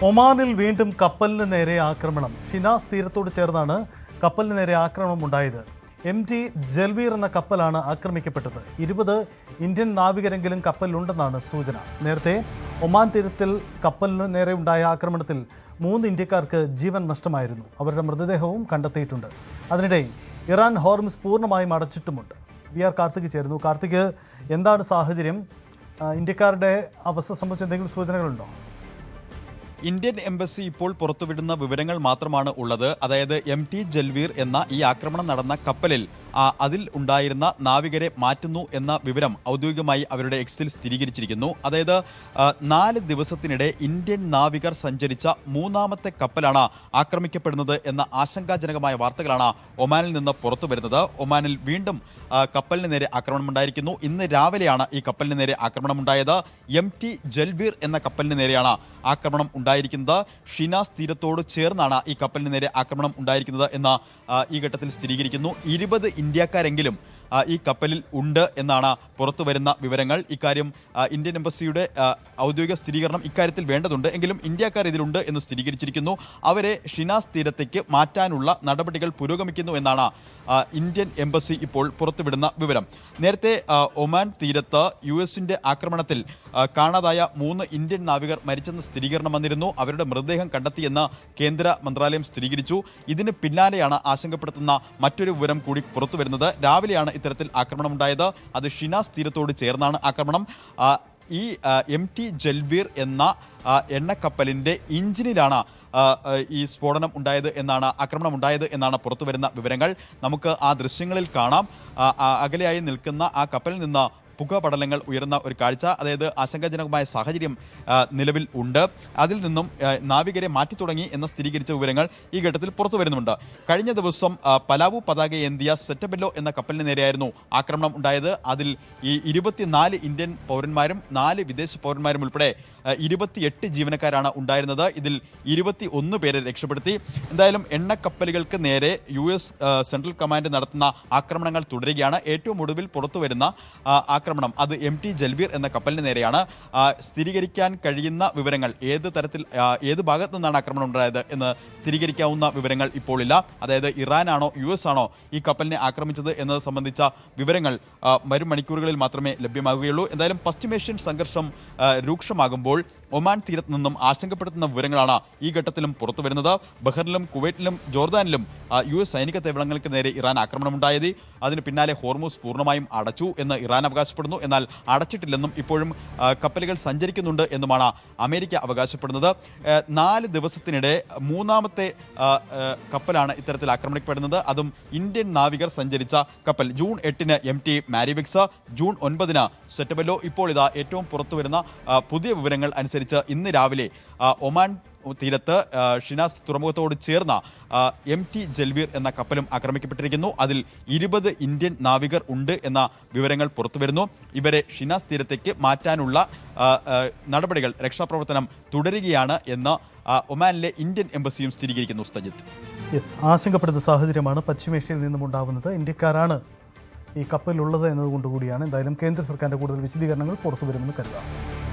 ഒമാനിൽ വീണ്ടും കപ്പലിന് നേരെ ആക്രമണം. ഷിനാസ് തീരത്തോട് ചേർന്നാണ് കപ്പലിന് നേരെ ആക്രമണം ഉണ്ടായത്. MT ജൽവീർ എന്ന കപ്പലാണ് ആക്രമിക്കപ്പെട്ടത്. 20 ഇന്ത്യൻ നാവികരെങ്കിലും കപ്പലിലുണ്ടെന്നാണ് സൂചന. നേരത്തെ ഒമാൻ തീരത്തിൽ കപ്പലിന് നേരെ ഉണ്ടായ ആക്രമണത്തിൽ 3 ഇന്ത്യക്കാർക്ക് ജീവൻ നഷ്ടമായിരുന്നു. അവരുടെ മൃതദേഹവും കണ്ടെത്തിയിട്ടുണ്ട്. അതിനിടെ ഇറാൻ ഹോർമുസ് പൂർണ്ണമായും അടച്ചിട്ടുമുണ്ട്. VR കാർത്തിക് ചേരുന്നു. കാർത്തിക്, എന്താണ് സാഹചര്യം? ഇന്ത്യക്കാരുടെ അവസ്ഥ സംബന്ധിച്ച് എന്തെങ്കിലും സൂചനകളുണ്ടോ? ഇന്ത്യൻ എംബസി ഇപ്പോൾ പുറത്തുവിടുന്ന വിവരങ്ങൾ മാത്രമാണ് ഉള്ളത്. അതായത് MT ജൽവീർ എന്ന ഈ ആക്രമണം നടന്ന കപ്പലിൽ അതിൽ ഉണ്ടായിരുന്ന നാവികരെ മാറ്റുന്നു എന്ന വിവരം ഔദ്യോഗികമായി അവരുടെ എക്സിൽ സ്ഥിരീകരിച്ചിരിക്കുന്നു. അതായത് 4 ദിവസത്തിനിടെ ഇന്ത്യൻ നാവികർ സഞ്ചരിച്ച 3ാമത്തെ കപ്പലാണ് ആക്രമിക്കപ്പെടുന്നത് എന്ന ആശങ്കാജനകമായ വാർത്തകളാണ് ഒമാനിൽ നിന്ന് പുറത്തു വരുന്നത്. ഒമാനിൽ വീണ്ടും കപ്പലിന് നേരെ ആക്രമണമുണ്ടായിരിക്കുന്നു. ഇന്ന് രാവിലെയാണ് ഈ കപ്പലിന് നേരെ ആക്രമണമുണ്ടായത്. MT ജൽവീർ എന്ന കപ്പലിന് നേരെയാണ് ആക്രമണം ഉണ്ടായിരിക്കുന്നത്. ഷിനാസ് തീരത്തോട് ചേർന്നാണ് ഈ കപ്പലിന് നേരെ ആക്രമണം ഉണ്ടായിരിക്കുന്നത് എന്ന് ഈ ഘട്ടത്തിൽ സ്ഥിരീകരിക്കുന്നു. 20 ഇന്ത്യക്കാരെങ്കിലും ഈ കപ്പലിൽ ഉണ്ട് എന്നാണ് പുറത്തു വരുന്ന വിവരങ്ങൾ. ഇക്കാര്യം ഇന്ത്യൻ എംബസിയുടെ ഔദ്യോഗിക സ്ഥിരീകരണം ഇക്കാര്യത്തിൽ വേണ്ടതുണ്ട്. എങ്കിലും ഇന്ത്യക്കാർ ഇതിലുണ്ട് എന്ന് സ്ഥിരീകരിച്ചിരിക്കുന്നു. അവരെ ഷിനാസ് തീരത്തേക്ക് മാറ്റാനുള്ള നടപടികൾ പുരോഗമിക്കുന്നു എന്നാണ് ഇന്ത്യൻ എംബസി ഇപ്പോൾ പുറത്തുവിടുന്ന വിവരം. നേരത്തെ ഒമാൻ തീരത്ത് US-ന്റെ ആക്രമണത്തിൽ കാണാതായ 3 ഇന്ത്യൻ നാവികർ മരിച്ചെന്ന് സ്ഥിരീകരണം വന്നിരുന്നു. അവരുടെ മൃതദേഹം കണ്ടെത്തിയെന്ന് കേന്ദ്ര മന്ത്രാലയം സ്ഥിരീകരിച്ചു. ഇതിന് പിന്നാലെയാണ് ആശങ്കപ്പെടുത്തുന്ന മറ്റൊരു വിവരം കൂടി പുറത്തു വരുന്നത്. രാവിലെയാണ് ഇത്തരത്തിൽ ആക്രമണമുണ്ടായത്. അത് ഷിനാസ് തീരത്തോട് ചേർന്നാണ് ആക്രമണം. ഈ MT ജൽവീർ എന്ന എണ്ണക്കപ്പലിൻ്റെ ഇഞ്ചിനിലാണ് ഈ സ്ഫോടനം ഉണ്ടായത് എന്നാണ്, ആക്രമണം ഉണ്ടായത് എന്നാണ് പുറത്തു വരുന്ന വിവരങ്ങൾ. നമുക്ക് ആ ദൃശ്യങ്ങളിൽ കാണാം. അകലെയായി നിൽക്കുന്ന ആ കപ്പലിൽ നിന്ന് പുകപടലങ്ങൾ ഉയർന്ന ഒരു കാഴ്ച. അതായത് ആശങ്കാജനകമായ സാഹചര്യം നിലവിൽ ഉണ്ട്. അതിൽ നിന്നും നാവികരെ മാറ്റി തുടങ്ങി എന്ന സ്ഥിരീകരിച്ച വിവരങ്ങൾ ഈ ഘട്ടത്തിൽ പുറത്തു വരുന്നുണ്ട്. കഴിഞ്ഞ ദിവസം പലാവു പതാക ഏന്തിയ സെറ്റബെല്ലോ എന്ന കപ്പലിന് നേരെയായിരുന്നു ആക്രമണം ഉണ്ടായത്. അതിൽ ഈ 24 ഇന്ത്യൻ പൗരന്മാരും 4 വിദേശ പൗരന്മാരും ഉൾപ്പെടെ 28 ജീവനക്കാരാണ് ഉണ്ടായിരുന്നത്. ഇതിൽ 21 പേരെ രക്ഷപ്പെടുത്തി. എന്തായാലും എണ്ണക്കപ്പലുകൾക്ക് നേരെ US സെൻട്രൽ കമാൻഡ് നടത്തുന്ന ആക്രമണങ്ങൾ തുടരുകയാണ്. ഏറ്റവും ഒടുവിൽ പുറത്തു വരുന്ന ആക്രമണം അത് MT ജൽവീർ എന്ന കപ്പലിന് നേരെയാണ്. സ്ഥിരീകരിക്കാൻ കഴിയുന്ന വിവരങ്ങൾ ഏത് ഭാഗത്തു നിന്നാണ് ആക്രമണം ഉണ്ടായത് എന്ന് സ്ഥിരീകരിക്കാവുന്ന വിവരങ്ങൾ ഇപ്പോൾ ഇല്ല. അതായത് ഇറാനാണോ US ആണോ ഈ കപ്പലിനെ ആക്രമിച്ചത് എന്നത് സംബന്ധിച്ച വിവരങ്ങൾ വരും മണിക്കൂറുകളിൽ മാത്രമേ ലഭ്യമാകുകയുള്ളൂ. എന്തായാലും പശ്ചിമേഷ്യൻ സംഘർഷം രൂക്ഷമാകുമ്പോൾ ഒമാൻ തീരത്ത് നിന്നും ആശങ്കപ്പെടുത്തുന്ന വിവരങ്ങളാണ് ഈ ഘട്ടത്തിലും പുറത്തു വരുന്നത്. ബഹ്റിനിലും കുവൈറ്റിലും ജോർദാനിലും US സൈനിക താവളങ്ങൾക്ക് നേരെ ഇറാൻ ആക്രമണമുണ്ടായത്. അതിന് പിന്നാലെ ഹോർമുസ് പൂർണ്ണമായും അടച്ചു എന്ന് ഇറാൻ അവകാശപ്പെടുന്നു. എന്നാൽ അടച്ചിട്ടില്ലെന്നും ഇപ്പോഴും കപ്പലുകൾ സഞ്ചരിക്കുന്നുണ്ട് എന്നുമാണ് അമേരിക്ക അവകാശപ്പെടുന്നത്. 4 ദിവസത്തിനിടെ 3ാമത്തെ കപ്പലാണ് ഇത്തരത്തിൽ ആക്രമിക്കപ്പെടുന്നത്. അതും ഇന്ത്യൻ നാവികർ സഞ്ചരിച്ച കപ്പൽ. ജൂൺ 8-ന് MT മാരിവിക്സ്, ജൂൺ 9-ന് സെറ്റബെല്ലോ. ഇപ്പോൾ ഇതാ ഏറ്റവും പുറത്തു വരുന്ന പുതിയ വിവരങ്ങൾ അനുസരിച്ച് ഇന്ന് രാവിലെ ഒമാൻ തീരത്ത് ഷിനാസ് തുറമുഖത്തോട് ചേർന്ന MT ജൽവീർ എന്ന കപ്പലും ആക്രമിക്കപ്പെട്ടിരിക്കുന്നു. അതിൽ 20 ഇന്ത്യൻ നാവികർ ഉണ്ട് എന്ന വിവരങ്ങൾ പുറത്തുവരുന്നു. ഇവരെ ഷിനാസ് തീരത്തേക്ക് മാറ്റാനുള്ള നടപടികൾ, രക്ഷാപ്രവർത്തനം തുടരുകയാണ് എന്ന് ഒമാനിലെ ഇന്ത്യൻ എംബസിയും സ്ഥിരീകരിക്കുന്നു. സജിത്ത്, ആശങ്കപ്പെടുന്ന സാഹചര്യമാണ് പശ്ചിമേഷ്യയിൽ നിന്നും ഉണ്ടാകുന്നത്. ഇന്ത്യക്കാരാണ് ഈ കപ്പലിലുള്ളത് എന്നതുകൊണ്ടുകൂടിയാണ്. എന്തായാലും കേന്ദ്ര സർക്കാരിൻ്റെ കൂടുതൽ വിശദീകരണങ്ങൾ പുറത്തു വരുമെന്ന് കരുതാം.